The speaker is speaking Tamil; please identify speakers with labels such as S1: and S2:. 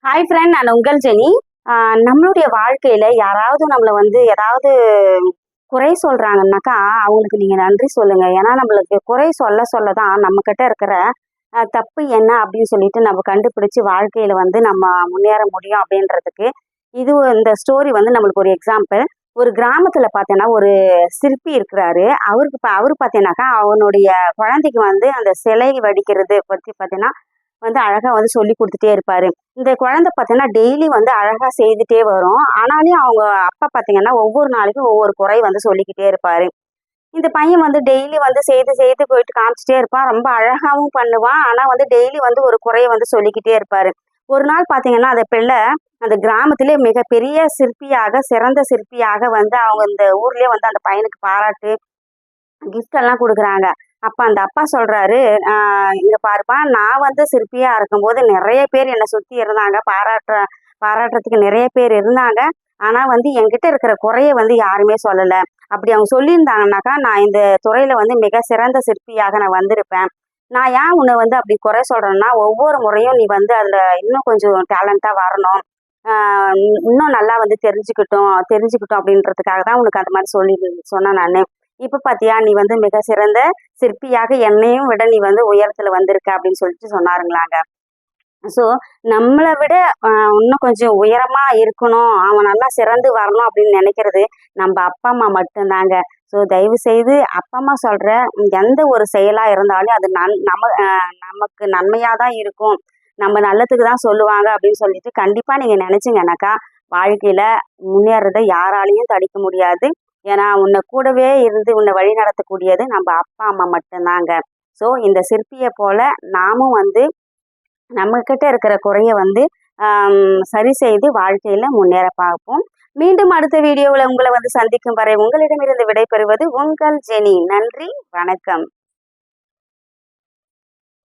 S1: ஹாய் ஃப்ரெண்ட், நான் உங்கள் ஜெனி. நம்மளுடைய வாழ்க்கையில யாராவது நம்மள வந்து ஏதாவது குறை சொல்றாங்கன்னாக்கா, அவங்களுக்கு நீங்க நன்றி சொல்லுங்க. ஏன்னா நம்மளுக்கு குறை சொல்ல சொல்ல தான் நம்மகிட்ட இருக்கிற தப்பு என்ன அப்படின்னு சொல்லிட்டு நம்ம கண்டுபிடிச்சு வாழ்க்கையில வந்து நம்ம முன்னேற முடியும் அப்படின்றதுக்கு இந்த ஸ்டோரி வந்து நம்மளுக்கு ஒரு எக்ஸாம்பிள். ஒரு கிராமத்துல பார்த்தேன்னா ஒரு சிற்பி இருக்கிறாரு. அவரு பார்த்தீங்கன்னாக்கா அவனுடைய குழந்தைக்கு வந்து அந்த சிலை வடிக்கிறது பத்தி பார்த்தீங்கன்னா வந்து அழகா வந்து சொல்லி கொடுத்துட்டே இருப்பாரு. இந்த குழந்தை பார்த்தீங்கன்னா டெய்லி வந்து அழகா செய்துட்டே வரும். ஆனாலும் அவங்க அப்பா பார்த்தீங்கன்னா ஒவ்வொரு நாளைக்கும் ஒவ்வொரு குறை வந்து சொல்லிக்கிட்டே இருப்பாரு. இந்த பையன் வந்து டெய்லி வந்து செய்து செய்து போயிட்டு காமிச்சிட்டே இருப்பான். ரொம்ப அழகாவும் பண்ணுவான். ஆனா வந்து டெய்லி வந்து ஒரு குறைய வந்து சொல்லிக்கிட்டே இருப்பாரு. ஒரு நாள் பார்த்தீங்கன்னா அந்த பிள்ளை அந்த கிராமத்திலே மிகப்பெரிய சிற்பியாக, சிறந்த சிற்பியாக வந்து அவங்க இந்த ஊர்லயே வந்து அந்த பையனுக்கு பாராட்டு கிஃப்ட் எல்லாம் குடுக்குறாங்க. அப்ப அந்த அப்பா சொல்றாரு, "இங்க பாருப்பா, நான் வந்து சிற்பியா இருக்கும்போது நெறைய பேர் என்ன சுத்தி இருந்தாங்க. பாராட்டுறதுக்கு நெறைய பேர் இருந்தாங்க. ஆனா வந்து என்கிட்ட இருக்கிற குறைய வந்து யாருமே சொல்லல. அப்படி அவங்க சொல்லியிருந்தாங்கன்னாக்கா, நான் இந்த துறையில வந்து மிக சிறந்த சிற்பியாக நான் வந்திருப்பேன். நான் ஏன் உன்ன வந்து அப்படி குறை சொல்றேன்னா, ஒவ்வொரு முறையும் நீ வந்து அதுல இன்னும் கொஞ்சம் டேலண்டா வரணும். ஆ இன்னும் நல்லா வந்து தெரிஞ்சுக்கிட்டும் தெரிஞ்சுக்கிட்டும் அப்படின்றதுக்காக தான் உனக்கு அந்த மாரி சொன்னேன் நானு. இப்ப பாத்தியா, நீ வந்து மிக சிறந்த சிற்பியாக என்னையும் விட நீ வந்து உயரத்துல வந்திருக்க அப்படின்னு சொல்லிட்டு சொன்னாருங்களாங்க. ஸோ நம்மள விட இன்னும் கொஞ்சம் உயரமா இருக்கணும், அவன் நல்லா சிறந்து வரணும் அப்படின்னு நினைக்கிறது நம்ம அப்பா அம்மா மட்டும்தாங்க. ஸோ தயவு செய்து அப்பா அம்மா சொல்ற எந்த ஒரு செயலா இருந்தாலும் அது நமக்கு நன்மையா தான் இருக்கும். நம்ம நல்லதுக்கு தான் சொல்லுவாங்க அப்படின்னு சொல்லிட்டு கண்டிப்பா நீங்க நினைச்சீங்கன்னாக்கா, வாழ்க்கையில முன்னேறத யாராலையும் தடுக்க முடியாது. ஏன்னா உன்னை கூடவே இருந்து உன்னை வழி நடத்தக்கூடியது நம்ம அப்பா அம்மா மட்டும்தாங்க. ஸோ இந்த சிற்பியை போல நாமும் வந்து நம்மக்கிட்ட இருக்கிற குறைய வந்து சரி செய்து வாழ்க்கையில முன்னேற பார்ப்போம். மீண்டும் அடுத்த வீடியோவில் உங்களை வந்து சந்திக்கும் வரை உங்களிடமிருந்து விடைபெறுவது உங்கள் ஜெனி. நன்றி, வணக்கம்.